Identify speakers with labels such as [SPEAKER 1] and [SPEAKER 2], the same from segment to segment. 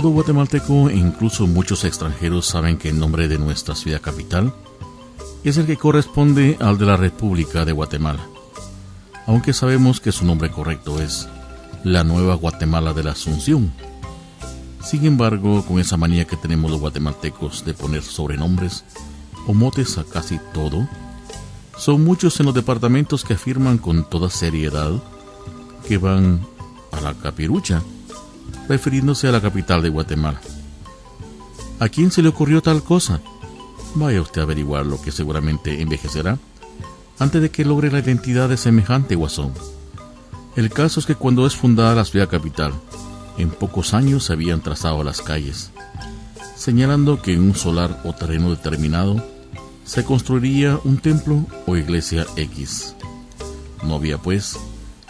[SPEAKER 1] Todo guatemalteco e incluso muchos extranjeros saben que el nombre de nuestra ciudad capital es el que corresponde al de la República de Guatemala, aunque sabemos que su nombre correcto es la Nueva Guatemala de la Asunción. Sin embargo, con esa manía que tenemos los guatemaltecos de poner sobrenombres o motes a casi todo, son muchos en los departamentos que afirman con toda seriedad que van a la Capirucha, refiriéndose a la capital de Guatemala. ¿A quién se le ocurrió tal cosa? Vaya usted a averiguar lo que seguramente envejecerá antes de que logre la identidad de semejante guasón. El caso es que cuando es fundada la ciudad capital, en pocos años se habían trazado las calles, señalando que en un solar o terreno determinado se construiría un templo o iglesia X. No había pues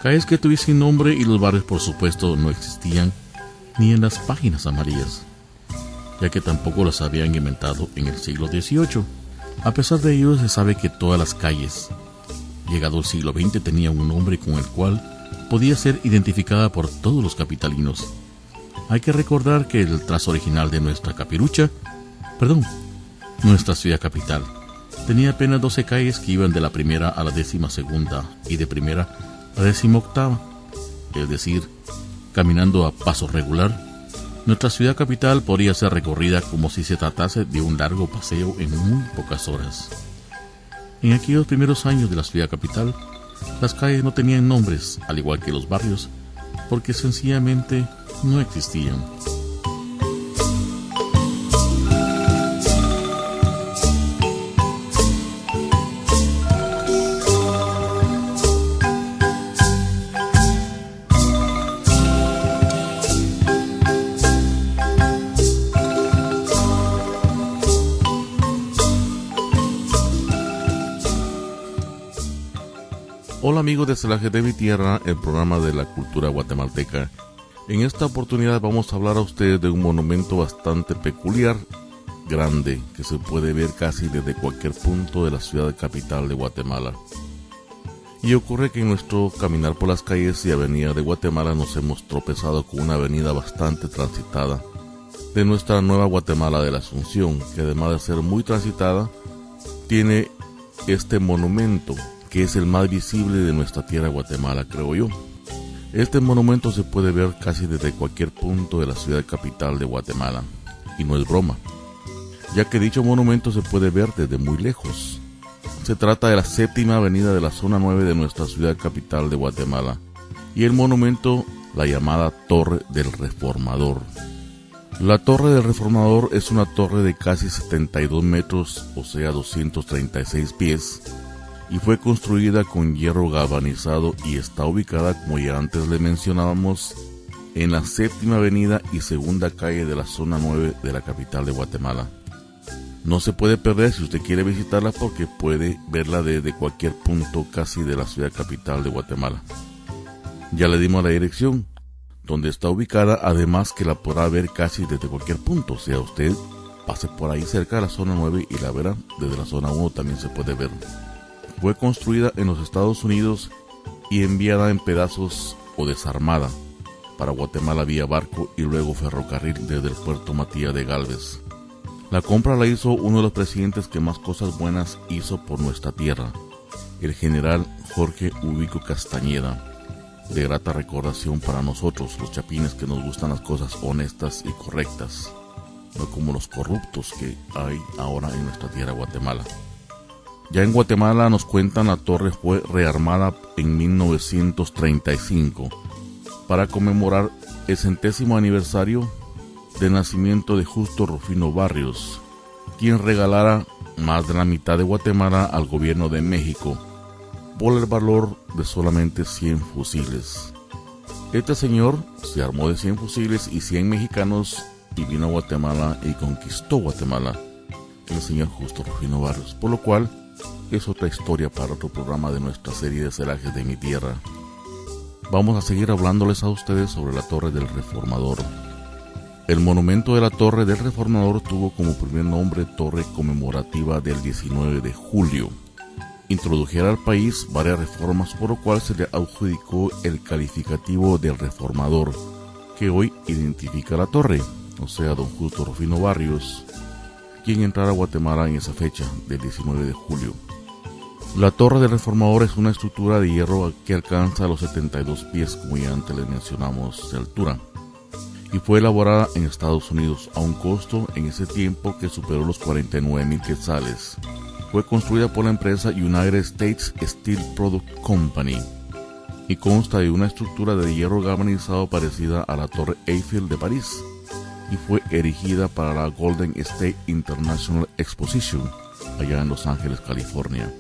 [SPEAKER 1] calles que tuviesen nombre y los barrios por supuesto no existían ni en las páginas amarillas, ya que tampoco las habían inventado en el siglo XVIII. A pesar de ello, se sabe que todas las calles, llegado el siglo XX, tenían un nombre con el cual podía ser identificada por todos los capitalinos. Hay que recordar que el trazo original de nuestra nuestra ciudad capital, tenía apenas 12 calles que iban de la primera a la 12ª y de primera a la 18ª, es decir, caminando a paso regular. Nuestra ciudad capital podría ser recorrida como si se tratase de un largo paseo en muy pocas horas. En aquellos primeros años de la ciudad capital, las calles no tenían nombres, al igual que los barrios, porque sencillamente no existían. Hola amigos de Celaje de mi Tierra, el programa de la cultura guatemalteca. En esta oportunidad vamos a hablar a ustedes de un monumento bastante peculiar, grande, que se puede ver casi desde cualquier punto de la ciudad capital de Guatemala. Y ocurre que en nuestro caminar por las calles y avenidas de Guatemala nos hemos tropezado con una avenida bastante transitada de nuestra Nueva Guatemala de la Asunción, que además de ser muy transitada, tiene este monumento, que es el más visible de nuestra tierra Guatemala, creo yo. Este monumento se puede ver casi desde cualquier punto de la ciudad capital de Guatemala, y no es broma, ya que dicho monumento se puede ver desde muy lejos. Se trata de la 7ª avenida de la zona 9 de nuestra ciudad capital de Guatemala, y el monumento, la llamada Torre del Reformador. La Torre del Reformador es una torre de casi 72 metros, o sea 236 pies, y fue construida con hierro galvanizado y está ubicada, como ya antes le mencionábamos, en la 7ª avenida y 2ª calle de la zona 9 de la capital de Guatemala. No se puede perder si usted quiere visitarla, porque puede verla desde cualquier punto casi de la ciudad capital de Guatemala. Ya le dimos la dirección donde está ubicada, además que la podrá ver casi desde cualquier punto, o sea, usted pase por ahí cerca de la zona 9 y la verá. Desde la zona 1 también se puede ver. Fue construida en los Estados Unidos y enviada en pedazos o desarmada para Guatemala vía barco y luego ferrocarril desde el puerto Matías de Gálvez. La compra la hizo uno de los presidentes que más cosas buenas hizo por nuestra tierra, el general Jorge Ubico Castañeda, de grata recordación para nosotros, los chapines que nos gustan las cosas honestas y correctas, no como los corruptos que hay ahora en nuestra tierra Guatemala. Ya en Guatemala nos cuentan, la torre fue rearmada en 1935 para conmemorar el 100º aniversario del nacimiento de Justo Rufino Barrios, quien regalara más de la mitad de Guatemala al gobierno de México por el valor de solamente 100 fusiles. Este señor se armó de 100 fusiles y 100 mexicanos y vino a Guatemala y conquistó Guatemala, el señor Justo Rufino Barrios, por lo cual es otra historia para otro programa de nuestra serie de Celajes de mi Tierra. Vamos a seguir hablándoles a ustedes sobre la Torre del Reformador. El monumento de la Torre del Reformador tuvo como primer nombre Torre Conmemorativa del 19 de julio. Introdujera al país varias reformas, por lo cual se le adjudicó el calificativo del Reformador, que hoy identifica la torre, o sea, don Justo Rufino Barrios, quien entrara a Guatemala en esa fecha, del 19 de julio. La Torre del Reformador es una estructura de hierro que alcanza los 72 pies, como ya antes les mencionamos, de altura, y fue elaborada en Estados Unidos a un costo en ese tiempo que superó los 49,000 quetzales. Fue construida por la empresa United States Steel Product Company y consta de una estructura de hierro galvanizado parecida a la Torre Eiffel de París, y fue erigida para la Golden State International Exposition, allá en Los Ángeles, California.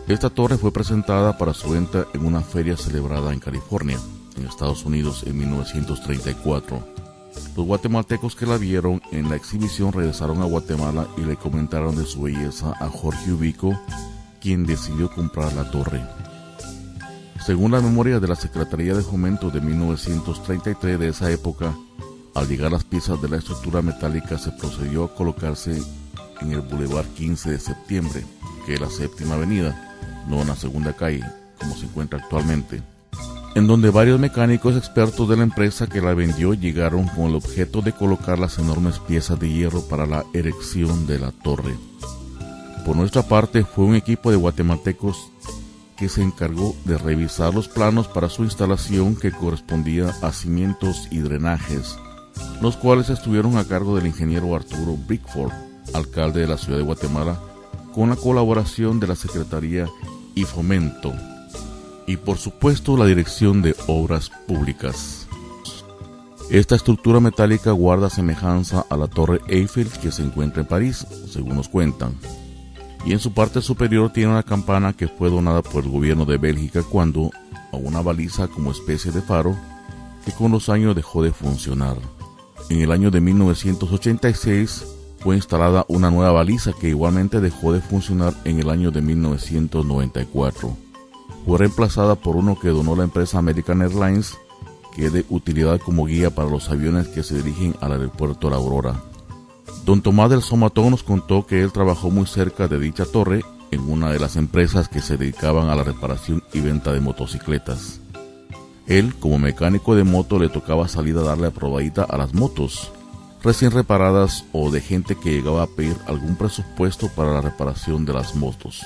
[SPEAKER 1] Esta torre fue presentada para su venta en una feria celebrada en California, en Estados Unidos, en 1934. Los guatemaltecos que la vieron en la exhibición regresaron a Guatemala y le comentaron de su belleza a Jorge Ubico, quien decidió comprar la torre. Según la memoria de la Secretaría de Fomento de 1933 de esa época, al llegar las piezas de la estructura metálica se procedió a colocarse en el Boulevard 15 de Septiembre, que es la séptima avenida, no en la segunda calle, como se encuentra actualmente, en donde varios mecánicos expertos de la empresa que la vendió llegaron con el objeto de colocar las enormes piezas de hierro para la erección de la torre. Por nuestra parte, fue un equipo de guatemaltecos que se encargó de revisar los planos para su instalación, que correspondía a cimientos y drenajes, los cuales estuvieron a cargo del ingeniero Arturo Bickford, alcalde de la ciudad de Guatemala, con la colaboración de la Secretaría y Fomento, y por supuesto la Dirección de Obras Públicas. Esta estructura metálica guarda semejanza a la Torre Eiffel que se encuentra en París, según nos cuentan, y en su parte superior tiene una campana que fue donada por el gobierno de Bélgica cuando a una baliza como especie de faro que con los años dejó de funcionar. En el año de 1986 fue instalada una nueva baliza que igualmente dejó de funcionar en el año de 1994. Fue reemplazada por uno que donó la empresa American Airlines, que es de utilidad como guía para los aviones que se dirigen al aeropuerto La Aurora. Don Tomás del Somatón nos contó que él trabajó muy cerca de dicha torre en una de las empresas que se dedicaban a la reparación y venta de motocicletas. Él, como mecánico de moto, le tocaba salir a darle la probadita a las motos recién reparadas o de gente que llegaba a pedir algún presupuesto para la reparación de las motos.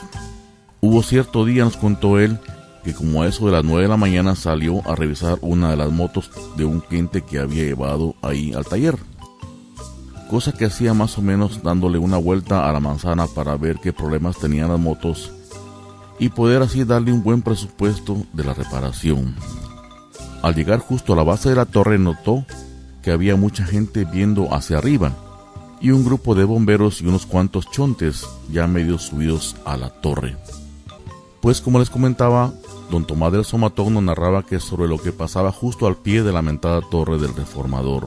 [SPEAKER 1] Hubo cierto día, nos contó él, que como a eso de las 9 de la mañana salió a revisar una de las motos de un cliente que había llevado ahí al taller, cosa que hacía más o menos dándole una vuelta a la manzana para ver qué problemas tenían las motos y poder así darle un buen presupuesto de la reparación. Al llegar justo a la base de la torre notó que había mucha gente viendo hacia arriba y un grupo de bomberos y unos cuantos chontes ya medio subidos a la torre. Pues como les comentaba, don Tomás del Somatón nos narraba que sobre lo que pasaba justo al pie de la mentada Torre del Reformador.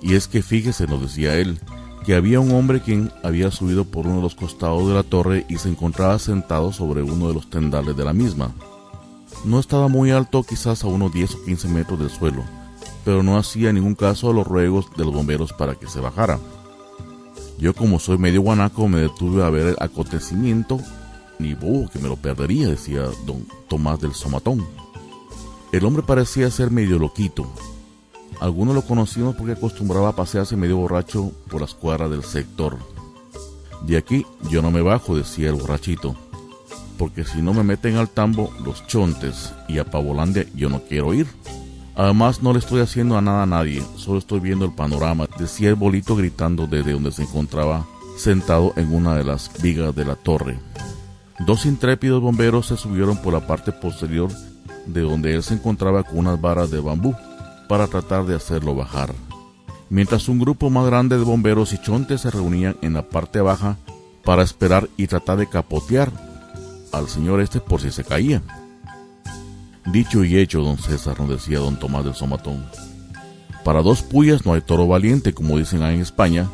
[SPEAKER 1] Y es que fíjese, nos decía él, que había un hombre quien había subido por uno de los costados de la torre y se encontraba sentado sobre uno de los tendales de la misma. No estaba muy alto, quizás a unos 10 o 15 metros del suelo, pero no hacía ningún caso a los ruegos de los bomberos para que se bajara. Yo, como soy medio guanaco, me detuve a ver el acontecimiento, ni bobo que me lo perdería, decía don Tomás del Somatón. El hombre parecía ser medio loquito. Algunos lo conocimos porque acostumbraba a pasearse medio borracho por las cuadras del sector. De aquí yo no me bajo, decía el borrachito, porque si no me meten al tambo los chontes y a Pavolandia yo no quiero ir. Además no le estoy haciendo a nada a nadie, solo estoy viendo el panorama, decía el bolito gritando desde donde se encontraba sentado en una de las vigas de la torre. Dos intrépidos bomberos se subieron por la parte posterior de donde él se encontraba con unas varas de bambú para tratar de hacerlo bajar, mientras un grupo más grande de bomberos y chontes se reunían en la parte baja para esperar y tratar de capotear al señor este por si se caía. Dicho y hecho, don César, nos decía don Tomás del Somatón. Para dos puyas no hay toro valiente, como dicen ahí en España,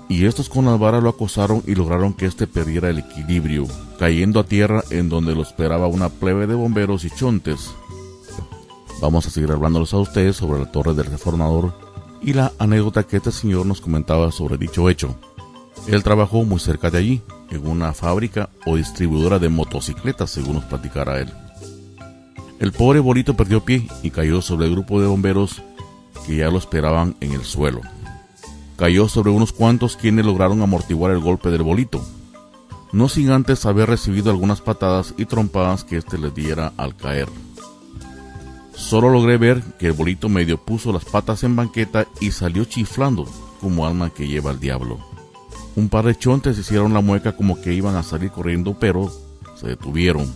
[SPEAKER 1] y estos con las varas lo acosaron y lograron que éste perdiera el equilibrio, cayendo a tierra en donde lo esperaba una plebe de bomberos y chontes. Vamos a seguir hablándoles a ustedes sobre la Torre del Reformador y la anécdota que este señor nos comentaba sobre dicho hecho. Él trabajó muy cerca de allí, en una fábrica o distribuidora de motocicletas, según nos platicara él. El pobre bolito perdió pie y cayó sobre el grupo de bomberos que ya lo esperaban en el suelo. Cayó sobre unos cuantos, quienes lograron amortiguar el golpe del bolito, no sin antes haber recibido algunas patadas y trompadas que éste les diera al caer. Solo logré ver que el bolito medio puso las patas en banqueta y salió chiflando como alma que lleva al diablo. Un par de chontes hicieron la mueca como que iban a salir corriendo, pero se detuvieron.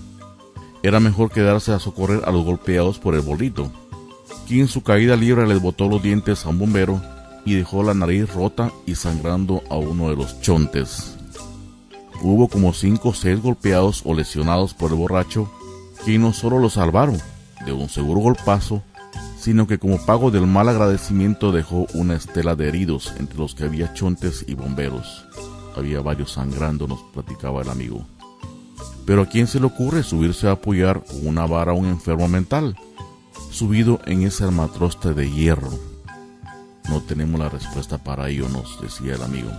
[SPEAKER 1] Era mejor quedarse a socorrer a los golpeados por el bolito, quien en su caída libre les botó los dientes a un bombero y dejó la nariz rota y sangrando a uno de los chontes. Hubo como 5 o 6 golpeados o lesionados por el borracho, quien no solo lo salvaron de un seguro golpazo, sino que como pago del mal agradecimiento dejó una estela de heridos, entre los que había chontes y bomberos. Había varios sangrando, nos platicaba el amigo. Pero ¿a quién se le ocurre subirse a apoyar con una vara a un enfermo mental, subido en ese armatroste de hierro? No tenemos la respuesta para ello, nos decía el amigo.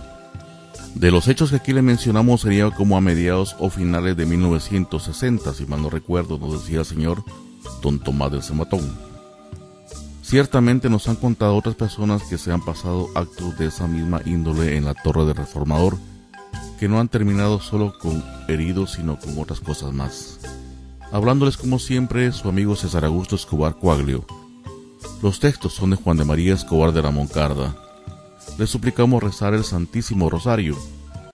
[SPEAKER 1] De los hechos que aquí le mencionamos sería como a mediados o finales de 1960, si mal no recuerdo, nos decía el señor Don Tomás del Cematón. Ciertamente nos han contado otras personas que se han pasado actos de esa misma índole en la Torre del Reformador, que no han terminado solo con heridos, sino con otras cosas más. Hablándoles como siempre, su amigo César Augusto Escobar Coaglio. Los textos son de Juan de María Escobar de la Moncarda. Les suplicamos rezar el Santísimo Rosario